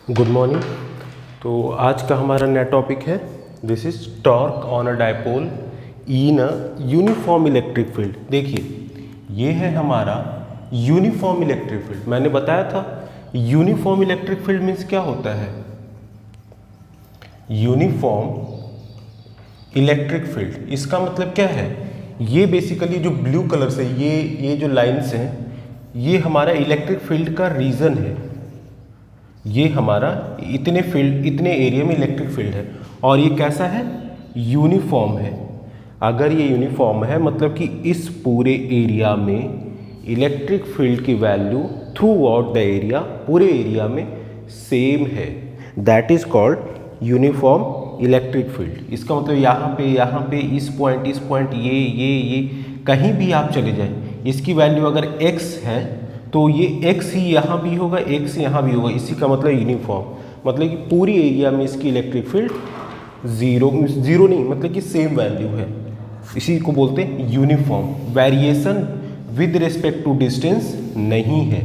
Good morning. तो आज का हमारा नया टॉपिक है this is torque on a dipole in a uniform electric field. देखिए ये है हमारा यूनिफॉर्म इलेक्ट्रिक फील्ड। मैंने बताया था यूनिफॉर्म इलेक्ट्रिक फील्ड मीन्स क्या होता है। यूनिफॉर्म इलेक्ट्रिक फील्ड इसका मतलब क्या है, ये बेसिकली जो ब्लू कलर से ये जो लाइन्स हैं ये हमारा इलेक्ट्रिक फील्ड का रीजन है। ये हमारा इतने एरिया में इलेक्ट्रिक फील्ड है और ये कैसा है, यूनिफॉर्म है। अगर ये यूनिफॉर्म है मतलब कि इस पूरे एरिया में इलेक्ट्रिक फील्ड की value through out the area, पूरे एरिया में सेम है, that is called uniform electric field. इसका मतलब यहाँ पे इस पॉइंट ये कहीं भी आप चले जाएं, इसकी वैल्यू अगर x है तो ये x ही यहाँ भी होगा, x यहाँ भी होगा। इसी का मतलब यूनिफॉर्म, मतलब कि पूरी एरिया में इसकी इलेक्ट्रिक फील्ड जीरो नहीं, मतलब कि सेम वैल्यू है। इसी को बोलते हैं uniform. Variation with respect to distance नहीं है।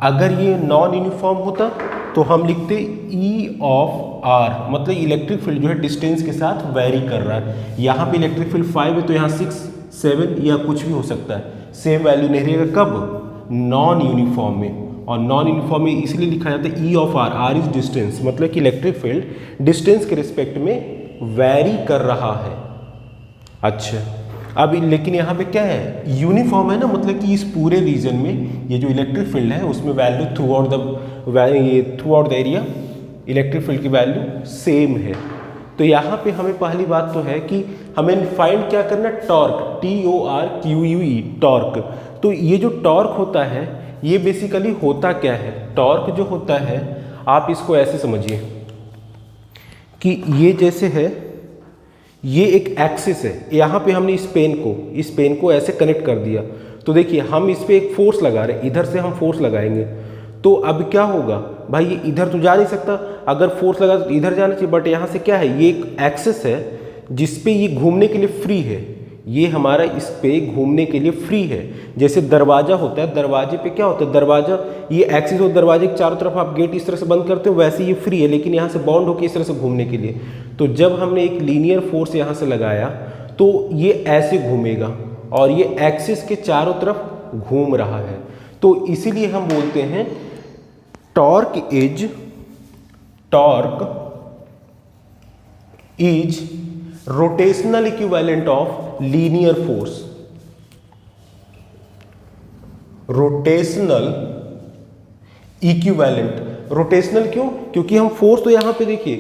अगर ये नॉन यूनिफॉर्म होता तो हम लिखते E ऑफ R, मतलब इलेक्ट्रिक फील्ड जो है डिस्टेंस के साथ वेरी कर रहा है। यहाँ पे इलेक्ट्रिक फील्ड 5 है तो यहाँ 6, 7 या कुछ भी हो सकता है, सेम वैल्यू नहीं रहेगा। कब? नॉन यूनिफॉर्म में। और नॉन यूनिफॉर्म में इसलिए लिखा जाता है E of R, R is distance, मतलब कि इलेक्ट्रिक फील्ड डिस्टेंस के रिस्पेक्ट में वेरी कर रहा है। अच्छा, अब लेकिन यहाँ पे क्या है, यूनिफॉर्म है ना, मतलब कि इस पूरे रीजन में ये जो इलेक्ट्रिक फील्ड है उसमें value through out the area electric field की वैल्यू सेम है। तो यहाँ पे हमें पहली बात तो है कि हमें फाइंड क्या करना, टॉर्क, TORQUE, टॉर्क। तो ये जो टॉर्क होता है ये बेसिकली होता क्या है, टॉर्क जो होता है आप इसको ऐसे समझिए कि ये जैसे है, ये एक एक्सिस है, यहाँ पे हमने इस पेन को ऐसे कनेक्ट कर दिया। तो देखिए हम इस पे एक फोर्स लगा रहे हैं, इधर से हम फोर्स लगाएंगे तो अब क्या होगा भाई, ये इधर तो जा नहीं सकता, अगर फोर्स लगा तो इधर जाना चाहिए, बट यहाँ से क्या है, ये एक एक्सिस है जिसपे ये घूमने के लिए फ्री है। ये हमारा इस पे घूमने के लिए फ्री है। जैसे दरवाजा होता है, दरवाजे पे क्या होता है, दरवाजा ये एक्सिस और दरवाजे के चारों तरफ आप गेट इस तरह से बंद करते हो, वैसे ये फ्री है, लेकिन यहाँ से बाउंड होकर इस तरह से घूमने के लिए। तो जब हमने एक लीनियर फोर्स यहाँ से लगाया तो ये ऐसे घूमेगा और ये एक्सिस के चारों तरफ घूम रहा है। तो इसीलिए हम बोलते हैं torque is rotational equivalent of linear force. Rotational equivalent, rotational क्यों, क्योंकि हम फोर्स तो यहाँ पे देखिए,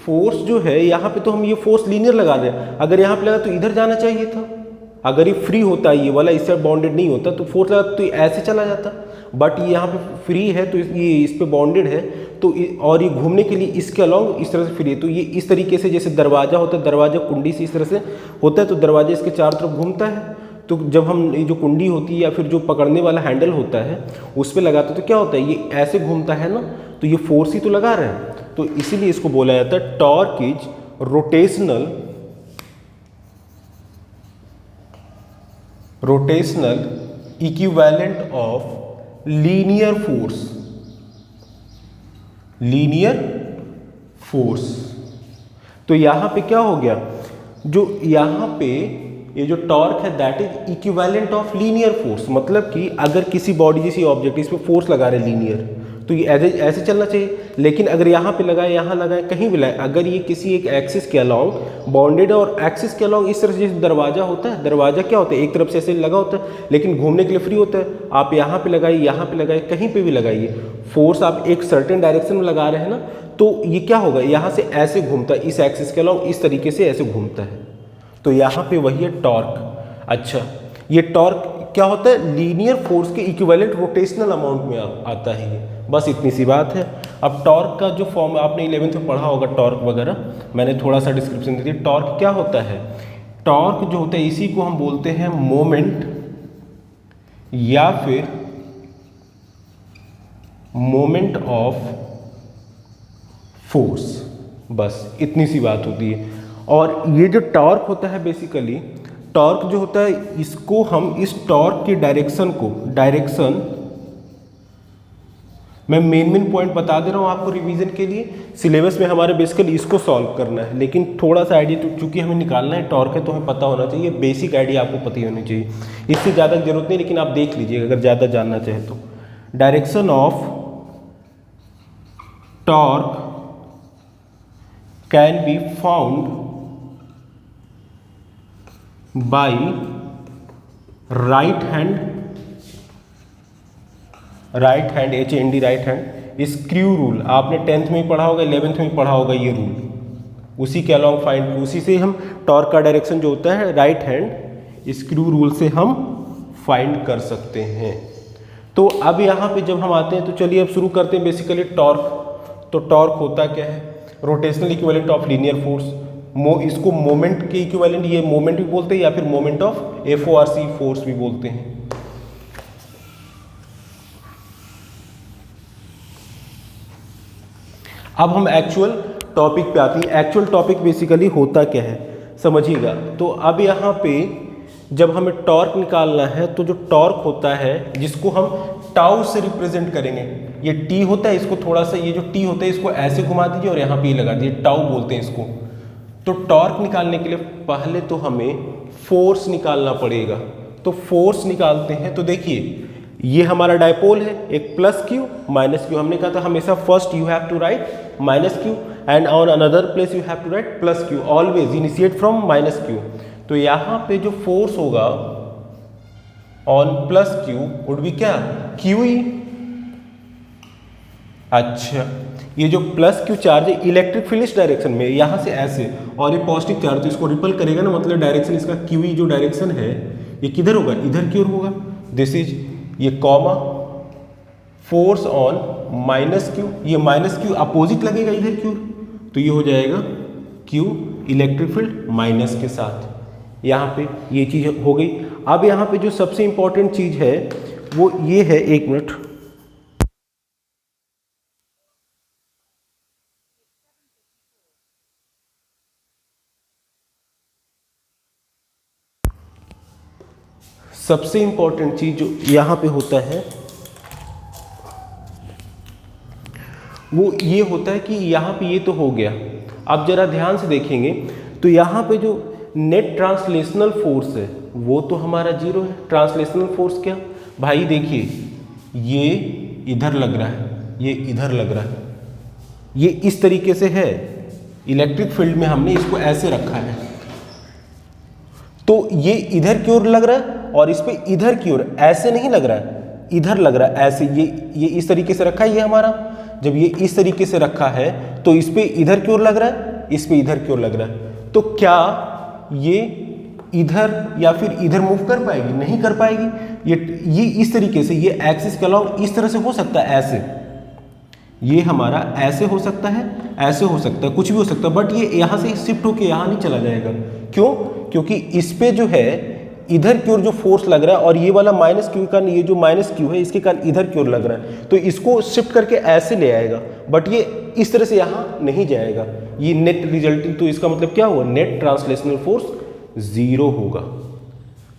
फोर्स जो है यहाँ पे तो हम ये फोर्स लीनियर लगा रहे हैं, अगर यहाँ पे लगा तो इधर जाना चाहिए था। अगर ये फ्री होता, ये वाला इससे बाउंडेड नहीं होता तो फोर्स लगा तो ऐसे चला जाता, बट ये यहाँ पे फ्री है तो ये इस पे बाउंडेड है तो और ये घूमने के लिए इसके अलॉन्ग इस तरह से फ्री है। तो ये इस तरीके से, जैसे दरवाजा होता है, दरवाजा कुंडी से इस तरह से होता है तो दरवाजा इसके चारों तरफ घूमता है। तो जब हम ये जो कुंडी होती है या फिर जो पकड़ने वाला हैंडल होता है उस पर लगाते तो क्या होता है, ये ऐसे घूमता है ना, तो ये फोर्स ही तो लगा रहे हैं। तो इसीलिए इसको बोला जाता है torque is rotational equivalent of linear force. तो यहाँ पे क्या हो गया, जो यहाँ पे ये जो टॉर्क है that is equivalent of linear force, मतलब कि अगर किसी बॉडी जैसी ऑब्जेक्ट इस पे फोर्स लगा रहे लीनियर तो ये ऐसे चलना चाहिए। लेकिन अगर यहाँ पे लगाए, यहाँ लगाए, कहीं भी लगाए, अगर ये किसी एक एक्सिस के अलॉन्ग बाउंडेड है और एक्सिस के अलॉन्ग इस तरह से, जैसे दरवाजा होता है, दरवाजा क्या होता है, एक तरफ से ऐसे लगा होता है लेकिन घूमने के लिए फ्री होता है। आप यहाँ पे लगाइए, यहाँ पे लगाइए, कहीं पे भी लगाइए, फोर्स आप एक सर्टेन डायरेक्शन में लगा रहे हैं ना, तो ये क्या होगा, यहाँ से ऐसे घूमता है, इस एक्सिस के अलॉन्ग इस तरीके से ऐसे घूमता है। तो यहाँ पे वही है टॉर्क। अच्छा, ये टॉर्क क्या होता है, लीनियर फोर्स के इक्विवेलेंट रोटेशनल अमाउंट में आता है ये, बस इतनी सी बात है। अब टॉर्क का जो फॉर्म आपने 11th में पढ़ा होगा, टॉर्क वगैरह, मैंने थोड़ा सा डिस्क्रिप्शन दे दिया। टॉर्क क्या होता है, टॉर्क जो होता है इसी को हम बोलते हैं मोमेंट या फिर मोमेंट ऑफ फोर्स, बस इतनी सी बात होती है। और ये जो टॉर्क होता है बेसिकली, टॉर्क जो होता है इसको हम इस टॉर्क की डायरेक्शन मैं मेन पॉइंट बता दे रहा हूँ आपको रिवीजन के लिए। सिलेबस में हमारे बेसिकली इसको सॉल्व करना है, लेकिन थोड़ा सा आइडिया तो चूंकि हमें निकालना है टॉर्क है तो हमें पता होना चाहिए, बेसिक आइडिया आपको पता ही होनी चाहिए। इससे ज़्यादा जरूरत नहीं, लेकिन आप देख लीजिए अगर ज़्यादा जानना चाहे तो। Direction of torque can be found by right hand HAND right hand screw rule. आपने 10th में ही पढ़ा होगा, 11th में ही पढ़ा होगा ये रूल। उसी के अलॉन्ग फाइंड, उसी से हम टॉर्क का डायरेक्शन जो होता है राइट हैंड स्क्रू रूल से हम फाइंड कर सकते हैं। तो अब यहाँ पे जब हम आते हैं तो चलिए अब शुरू करते हैं बेसिकली टॉर्क। तो टॉर्क होता क्या है? Rotational equivalent of linear force. इसको मोमेंट के इक्विवेलेंट, ये मोमेंट भी बोलते हैं या फिर मोमेंट ऑफ FORC फोर्स भी बोलते हैं। अब हम एक्चुअल टॉपिक पे आते हैं। एक्चुअल टॉपिक बेसिकली होता क्या है समझिएगा। तो अब यहाँ पे जब हमें टॉर्क निकालना है तो जो टॉर्क होता है जिसको हम टाउ से रिप्रेजेंट करेंगे, ये टी होता है, इसको थोड़ा सा ये जो टी होता है इसको ऐसे घुमा दीजिए और यहाँ पे लगा दीजिए, टाउ बोलते हैं इसको। तो टॉर्क निकालने के लिए पहले तो हमें फोर्स निकालना पड़ेगा। तो फोर्स निकालते हैं तो देखिए ये हमारा डायपोल है, एक प्लस क्यू माइनस क्यू। हमने कहा था हमेशा first you have to write minus Q and on another place you have to write plus Q, always initiate from minus Q. तो यहाँ पे जो फोर्स होगा on plus Q would be क्या? Q E. अच्छा, ये जो प्लस क्यू चार्ज है इलेक्ट्रिक फील्ड इस डायरेक्शन में, यहाँ से ऐसे, और ये पॉजिटिव चार्ज तो इसको रिपल करेगा ना, मतलब डायरेक्शन इसका क्यू ई जो डायरेक्शन है ये किधर होगा? इधर की ओर होगा। दिस इज ये comma force on minus Q, ये माइनस क्यू अपोजिट लगेगा इधर की ओर, तो ये हो जाएगा क्यू इलेक्ट्रिक फील्ड माइनस के साथ। यहाँ पे ये चीज़ हो गई। अब यहाँ पे जो सबसे इंपॉर्टेंट चीज़ है वो ये है, एक मिनट, सबसे इंपॉर्टेंट चीज जो यहाँ पे होता है वो ये होता है कि यहाँ पे ये तो हो गया। अब जरा ध्यान से देखेंगे तो यहाँ पे जो नेट ट्रांसलेशनल फोर्स है वो तो हमारा जीरो है। ट्रांसलेशनल फोर्स क्या भाई? देखिए ये इधर लग रहा है, ये इधर लग रहा है, ये इस तरीके से है। इलेक्ट्रिक फील्ड में हमने इसको ऐसे रखा है, तो ये इधर की ओर लग रहा है और इस पे इधर की ओर ऐसे नहीं लग रहा है, इधर लग रहा है ऐसे। ये इस तरीके से रखा है ये हमारा। जब ये इस तरीके से रखा है तो इस पे इधर की ओर लग रहा है, इस पे इधर की ओर लग रहा है। तो क्या ये इधर या फिर इधर मूव कर पाएगी? नहीं कर पाएगी। ये इस तरीके से, ये एक्सिस के अलावा इस तरह से हो सकता है, ऐसे, ये हमारा ऐसे हो सकता है, ऐसे हो सकता है, कुछ भी हो सकता है, बट ये यहाँ से शिफ्ट होके यहाँ नहीं चला जाएगा। क्यों? क्योंकि इस पे जो है इधर की ओर जो फोर्स लग रहा है और ये वाला माइनस क्यू का, ये जो माइनस क्यू है इसके कारण इधर की ओर लग रहा है, तो इसको शिफ्ट करके ऐसे ले आएगा, बट ये इस तरह से यहाँ नहीं जाएगा। ये नेट रिजल्टिंग, तो इसका मतलब क्या हुआ? नेट ट्रांसलेशनल फोर्स जीरो होगा।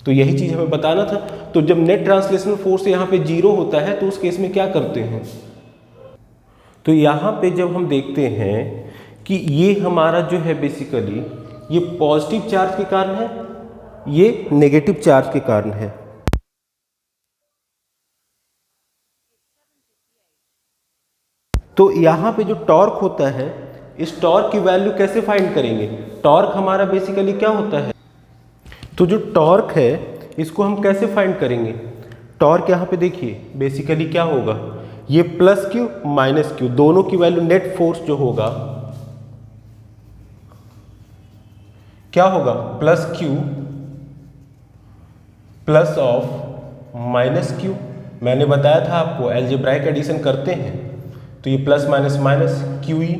तो यही चीज हमें बताना था। तो जब नेट ट्रांसलेशनल फोर्स यहाँ पे जीरो होता है तो उस केस में क्या करते हैं? तो यहाँ पे जब हम देखते हैं कि ये हमारा जो है बेसिकली ये पॉजिटिव चार्ज के कारण है, ये नेगेटिव चार्ज के कारण है। तो यहाँ पे जो टॉर्क होता है, इस टॉर्क की वैल्यू कैसे फाइंड करेंगे? टॉर्क हमारा बेसिकली क्या होता है? तो जो टॉर्क है इसको हम कैसे फाइंड करेंगे? टॉर्क यहाँ पे देखिए बेसिकली क्या होगा, ये प्लस क्यू माइनस क्यू दोनों की वैल्यू, नेट फोर्स जो होगा क्या होगा? Plus Q plus of minus Q. मैंने बताया था आपको अलजेब्राइक एडिशन करते हैं तो ये plus minus minus, Q E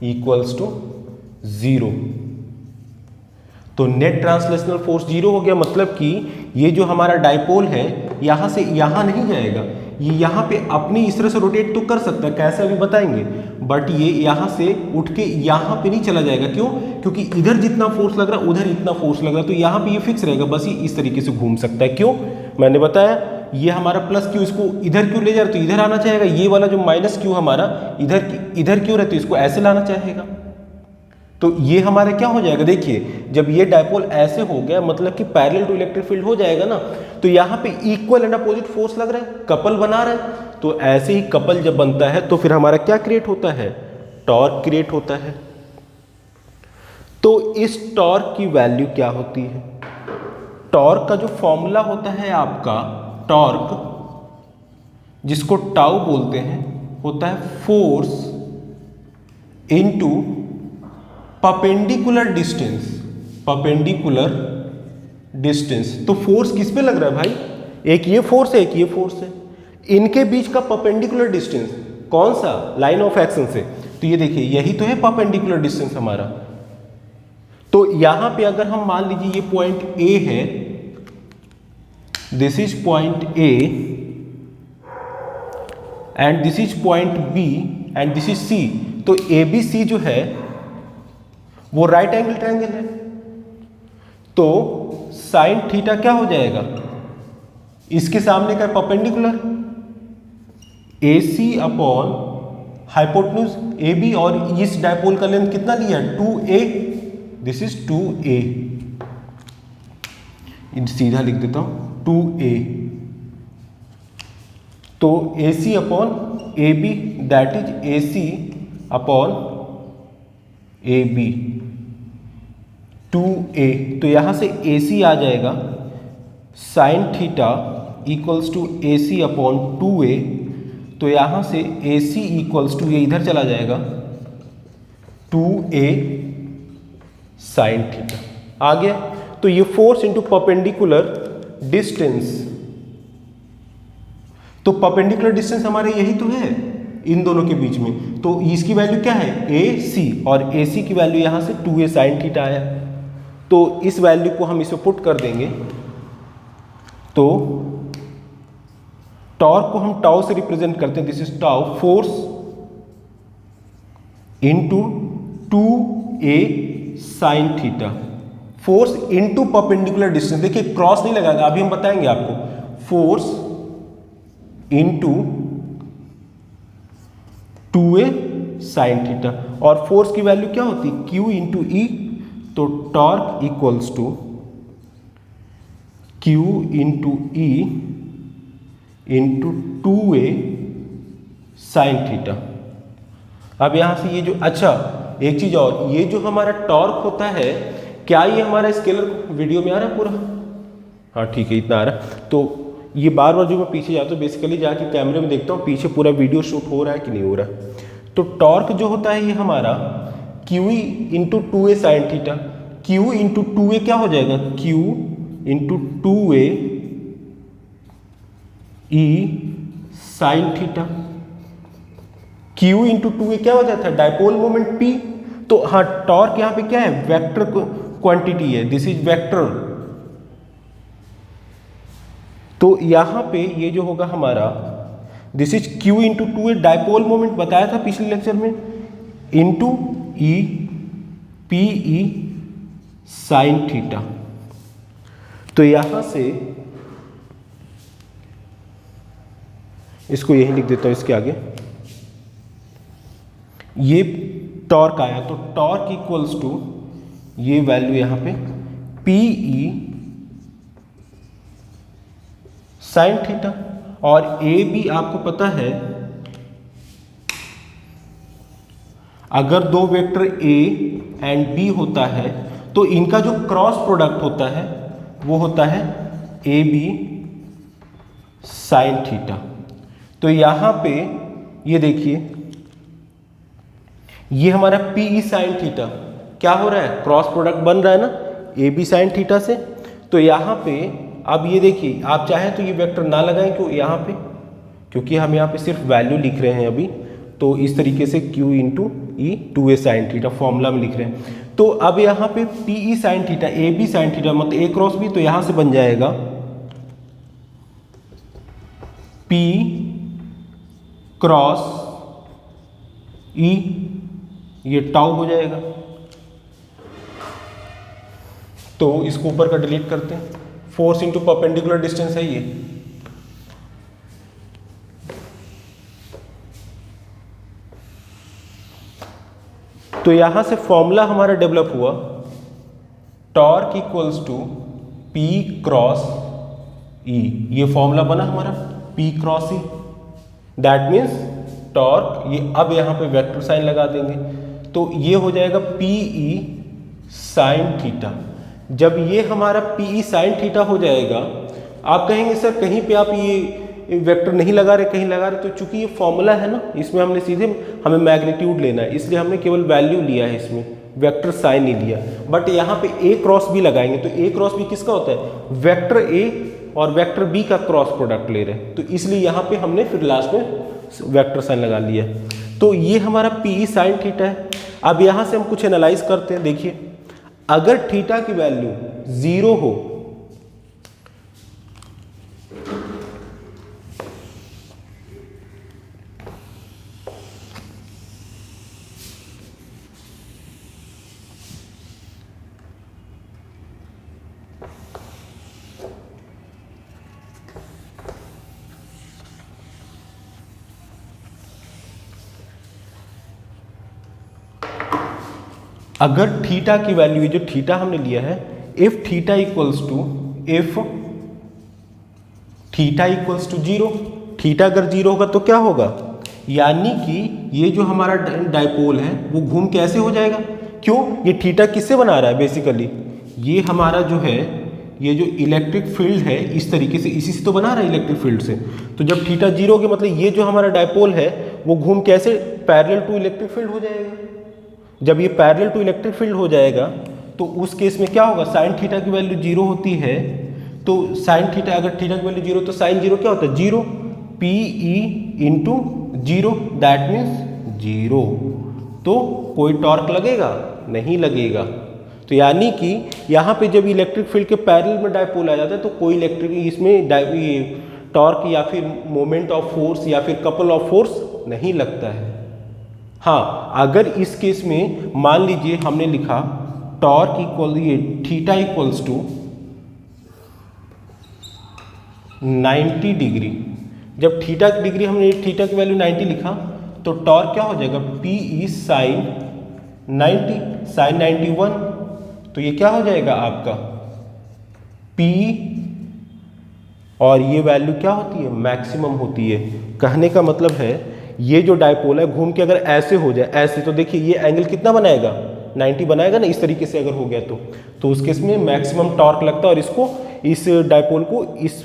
equals to zero. तो नेट ट्रांसलेशनल फोर्स जीरो हो गया, मतलब कि ये जो हमारा डायपोल है यहाँ से यहाँ नहीं जाएगा, ये यहाँ पे अपनी इस तरह से रोटेट तो कर सकता है, कैसे अभी बताएंगे, बट ये यहाँ से उठ के यहाँ पे नहीं चला जाएगा। क्यों? क्योंकि इधर जितना फोर्स लग रहा है उधर इतना फोर्स लग रहा है, तो यहाँ पे ये फिक्स रहेगा, बस ये इस तरीके से घूम सकता है। क्यों? मैंने बताया ये हमारा प्लस क्यू, इसको इधर क्यों ले जा रहे तो इधर आना चाहेगा, ये वाला जो माइनस क्यू हमारा इधर क्यों रहती है, इसको ऐसे लाना चाहेगा। तो ये हमारा क्या हो जाएगा, देखिए जब ये डायपोल ऐसे हो गया मतलब कि पैरेलल टू इलेक्ट्रिक फील्ड हो जाएगा ना, तो यहाँ पे इक्वल एंड अपोजिट फोर्स लग रहा है, कपल बना रहा है। तो ऐसे ही कपल जब बनता है तो फिर हमारा क्या क्रिएट होता है, टॉर्क क्रिएट होता है। तो इस टॉर्क की वैल्यू क्या होती है, टॉर्क का जो फॉर्मूला होता है आपका, टॉर्क जिसको टाउ बोलते हैं, होता है force into perpendicular distance, perpendicular distance. तो फोर्स किस पे लग रहा है भाई, एक ये फोर्स है, एक ये फोर्स है, इनके बीच का परपेंडिकुलर डिस्टेंस कौन सा, लाइन ऑफ एक्शन से। तो ये देखिए यही तो है परपेंडिकुलर डिस्टेंस हमारा। तो यहां पे अगर हम मान लीजिए ये पॉइंट ए है, this is point A and this is point B and this is C, तो ए बी सी जो है वो राइट एंगल ट्रायंगल है। तो साइन थीटा क्या हो जाएगा, इसके सामने का perpendicular A C upon hypotenuse A B, और इस डायपोल का लेंथ कितना लिया, 2a, दिस इज 2a, सीधा लिख देता हूं 2a। तो AC upon AB that is AC upon AB 2a। तो यहां से AC आ जाएगा sine theta equals to AC upon 2a। तो यहां से AC इक्वल्स टू, ये इधर चला जाएगा 2a साइन थीटा आ गया। तो ये फोर्स इंटू परपेंडिकुलर डिस्टेंस, तो परपेंडिकुलर डिस्टेंस हमारे यही तो है इन दोनों के बीच में। तो इसकी वैल्यू क्या है, AC, और AC की वैल्यू यहां से 2a साइन थीटा आया। तो इस वैल्यू को हम इसमें पुट कर देंगे, तो टॉर्क को हम टाउ से रिप्रेजेंट करते हैं, this is tau, force into 2a sine theta, force into perpendicular distance. देखिए क्रॉस नहीं लगाएगा, अभी हम बताएंगे आपको, force into 2a sine theta, और फोर्स की वैल्यू क्या होती है, Q इंटू ई। तो torque equals to Q into E into 2a sine theta. अब यहां से ये जो, अच्छा एक चीज और, ये जो हमारा टॉर्क होता है, क्या ये हमारा स्केलर वीडियो में आ रहा है पूरा, हाँ ठीक है इतना आ रहा है। तो ये बार बार जो मैं पीछे जाता हूँ बेसिकली जाके कैमरे में देखता हूँ पीछे पूरा वीडियो शूट हो रहा है कि नहीं हो रहा है। तो टॉर्क जो होता है ये हमारा Q into 2a sine theta, Q into 2a क्या हो जाएगा, Q into 2a E sine theta. Q into 2a क्या हो जाता है, डायपोल मोमेंट P। तो हाँ टॉर्क यहाँ पे क्या है, वेक्टर क्वांटिटी है, दिस इज वेक्टर। तो यहां पे ये जो होगा हमारा, this is Q into 2a dipole moment बताया था पिछले लेक्चर में, into E P E sine theta. तो यहां से इसको यही लिख देता हूं इसके आगे, ये टॉर्क आया, तो टॉर्क इक्वल्स टू ये वैल्यू यहां पे PE साइन थीटा, और AB आपको पता है अगर दो वेक्टर A एंड B होता है तो इनका जो क्रॉस प्रोडक्ट होता है वो होता है AB साइन थीटा। तो यहां पे ये देखिए ये हमारा PE साइन थीटा क्या हो रहा है, क्रॉस प्रोडक्ट बन रहा है ना AB साइन थीटा से। तो यहां पे अब ये देखिए आप चाहें तो ये वेक्टर ना लगाएं, क्यों यहाँ पे, क्योंकि हम यहाँ पे सिर्फ वैल्यू लिख रहे हैं अभी। तो इस तरीके से Q इंटू ई 2a साइन थीटा फॉर्मूला में लिख रहे हैं। तो अब यहाँ पे PE sine theta AB sine theta मतलब A क्रॉस B, तो यहाँ से बन जाएगा P क्रॉस E, ये टाउ हो जाएगा। तो इसको ऊपर का डिलीट करते हैं, फोर्स इंटू परपेंडिकुलर डिस्टेंस है ये, तो यहां से फॉर्मूला हमारा डेवलप हुआ, torque equals to P cross E। ये फॉर्मूला बना हमारा P cross E, that means torque, ये अब यहाँ पे वेक्टर साइन लगा देंगे तो ये हो जाएगा PE साइन थीटा। जब ये हमारा PE साइन थीटा हो जाएगा, आप कहेंगे सर कहीं पे आप ये वेक्टर नहीं लगा रहे, कहीं लगा रहे, तो चूंकि ये फॉर्मूला है ना, इसमें हमने सीधे हमें मैग्नीट्यूड लेना है, इसलिए हमने केवल वैल्यू लिया है, इसमें वेक्टर साइन नहीं लिया। बट यहाँ पे ए क्रॉस बी लगाएंगे तो ए क्रॉस बी किसका होता है, वेक्टर ए और वेक्टर बी का क्रॉस प्रोडक्ट ले रहे हैं, तो इसलिए यहाँ पे हमने फिर लास्ट में वेक्टर साइन लगा लिया। तो ये हमारा PE साइन थीटा है। अब यहाँ से हम कुछ एनालाइज करते हैं। देखिए, अगर थीटा की वैल्यू 0 हो, अगर थीटा की वैल्यू, जो थीटा हमने लिया है, if theta equals to 0, theta अगर 0 होगा तो क्या होगा, यानी कि ये जो हमारा डायपोल है वो घूम के ऐसे हो जाएगा। क्यों, ये थीटा किससे बना रहा है, बेसिकली ये हमारा जो है, ये जो इलेक्ट्रिक फील्ड है इस तरीके से, इसी से तो बना रहा है इलेक्ट्रिक फील्ड से। तो जब थीटा 0 हो गया, मतलब ये जो हमारा डायपोल है वो घूम के ऐसे पैरेलल टू इलेक्ट्रिक फील्ड हो जाएगा। जब ये पैरेलल टू इलेक्ट्रिक फील्ड हो जाएगा तो उस केस में क्या होगा, साइन थीटा की वैल्यू 0 होती है, तो साइन थीटा, अगर थीटा की वैल्यू 0 तो साइन 0 क्या होता है, 0, PE इंटू 0, दैट मीन्स 0। तो कोई टॉर्क लगेगा, नहीं लगेगा। तो यानी कि यहाँ पे जब इलेक्ट्रिक फील्ड के पैरेलल में डायपोल आ जाता है तो कोई इलेक्ट्रिक इसमें टॉर्क या फिर मोमेंट ऑफ फोर्स या फिर कपल ऑफ फोर्स नहीं लगता है। हाँ, अगर इस केस में मान लीजिए हमने लिखा टॉर्क इक्वल, ये थीटा इक्वल्स टू 90 डिग्री, जब थीटा की डिग्री हमने थीटा की वैल्यू 90 लिखा तो टॉर्क क्या हो जाएगा, PE साइन 90, साइन 91, तो ये क्या हो जाएगा आपका PE, और ये वैल्यू क्या होती है, मैक्सिमम होती है। कहने का मतलब है ये जो डायपोल है घूम के अगर ऐसे हो जाए, ऐसे, तो देखिए ये एंगल कितना बनाएगा, 90 बनाएगा ना, इस तरीके से अगर हो गया तो उस केस में मैक्सिमम टॉर्क लगता है, और इसको, इस डायपोल को इस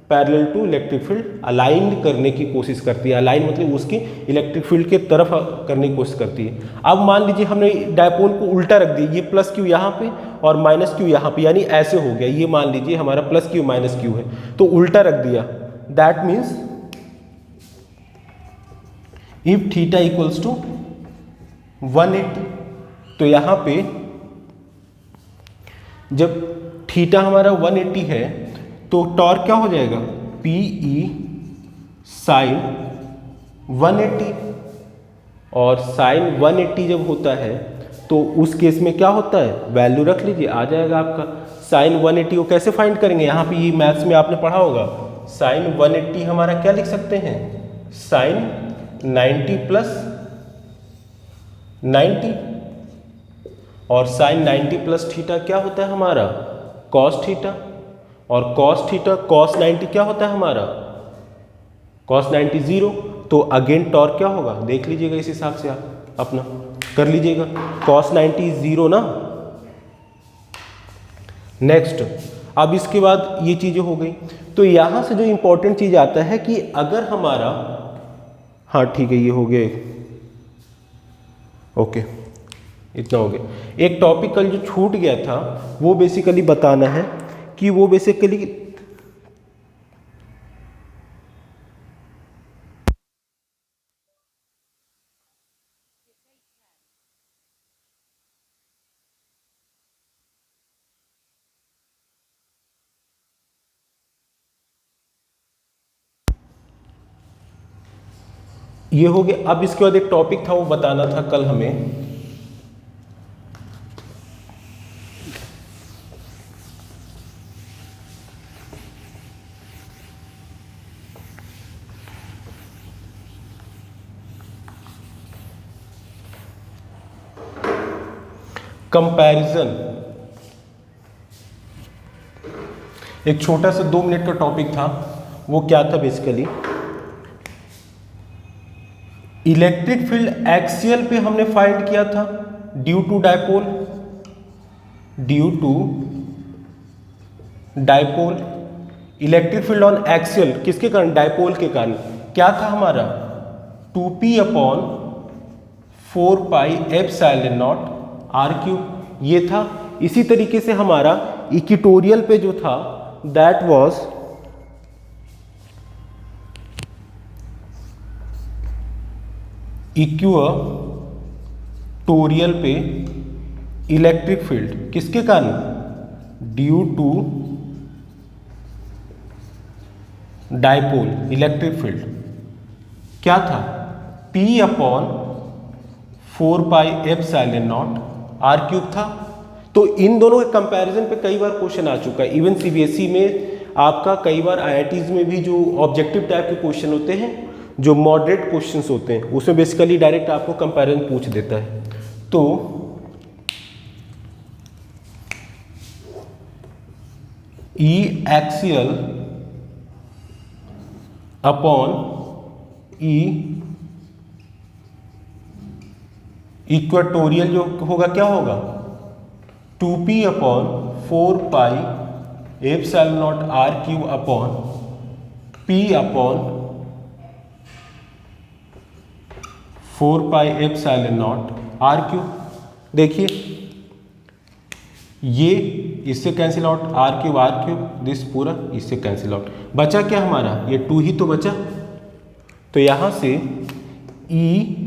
parallel to electric field align करने की कोशिश करती है। अलाइन मतलब उसकी इलेक्ट्रिक फील्ड के तरफ करने की कोशिश करती है। अब मान लीजिए हमने डायपोल को उल्टा रख दिया, ये प्लस क्यू यहाँ पे और माइनस क्यू यहाँ पे, यानी ऐसे हो गया, ये मान लीजिए हमारा प्लस क्यू माइनस क्यू है, तो उल्टा रख दिया, that means if theta equals to 180, तो यहाँ पे जब थीटा हमारा 180 है तो टॉर्क क्या हो जाएगा, PE साइन 180, और साइन 180 जब होता है तो उस केस में क्या होता है, वैल्यू रख लीजिए, आ जाएगा आपका साइन 180 को कैसे फाइंड करेंगे, यहाँ पे ये मैथ्स में आपने पढ़ा होगा, साइन 180 हमारा क्या लिख सकते हैं, साइन 90 प्लस 90, और साइन 90 प्लस थीटा क्या होता है हमारा, कॉस थीटा, और कॉस थीटा कॉस 90 क्या होता है हमारा, कॉस 90 0। तो अगेन टॉर्क क्या होगा, देख लीजिएगा, इस हिसाब से आप अपना कर लीजिएगा, कॉस 90 0 ना। नेक्स्ट, अब इसके बाद ये चीजें हो गई, तो यहां से जो इंपॉर्टेंट चीज आता है कि अगर हमारा, हाँ ठीक है, ये हो गए, ओके, इतना हो गया। एक टॉपिक कल जो छूट गया था वो बेसिकली बताना है कि वो बेसिकली ये हो गया। अब इसके बाद एक टॉपिक था वो बताना था कल हमें, कंपैरिजन, एक छोटा सा 2 मिनट का टॉपिक था। वो क्या था बेसिकली, इलेक्ट्रिक फील्ड एक्सियल पे हमने फाइंड किया था due to dipole, electric field on axial किसके कारण, डायपोल के कारण। क्या था हमारा 2p/4πε0 r3 ये था। इसी तरीके से हमारा इक्वेटोरियल पे जो था दैट वाज इक्वेटोरियल पे इलेक्ट्रिक फील्ड किसके कारण, due to dipole electric field क्या था p/4πε0 r3 था। तो इन दोनों के कंपैरिजन पे कई बार क्वेश्चन आ चुका है। इवन सीबीएसई में आपका कई बार आईआईटीज में भी जो ऑब्जेक्टिव टाइप के क्वेश्चन होते हैं, जो मॉडरेट क्वेश्चंस होते हैं, उसमें बेसिकली डायरेक्ट आपको कंपैरिजन पूछ देता है। तो ई एक्सियल अपॉन ई इक्वेटोरियल जो होगा क्या होगा 2p/4πε0 r3 upon p/4πε0 r3। देखिए ये इससे कैंसिल आउट, r3 दिस पूरा इससे कैंसिल आउट, बचा क्या हमारा ये 2 ही तो बचा। तो यहां से E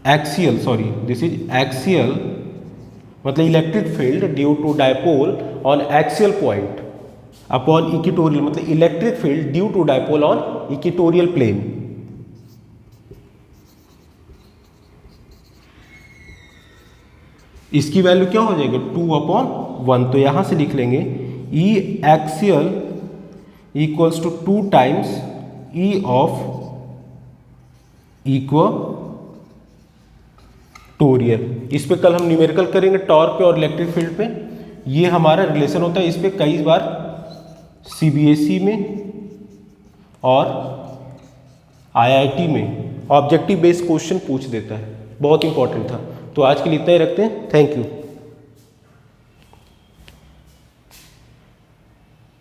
axial, sorry this is axial मतलब electric field due to dipole on axial point upon equatorial मतलब electric field due to dipole on equatorial plane. इसकी वैल्यू क्या हो जाएगी 2/1। तो यहां से लिख लेंगे E axial equals to 2 times E of equatorial. इस पे कल हम न्यूमेरिकल करेंगे टॉर्क पे और इलेक्ट्रिक फील्ड पे। ये हमारा रिलेशन होता है, इस पे कई बार सीबीएसई में और आईआईटी में ऑब्जेक्टिव बेस्ड क्वेश्चन पूछ देता है, बहुत इंपॉर्टेंट था। तो आज के लिए इतना ही रखते हैं, थैंक यू।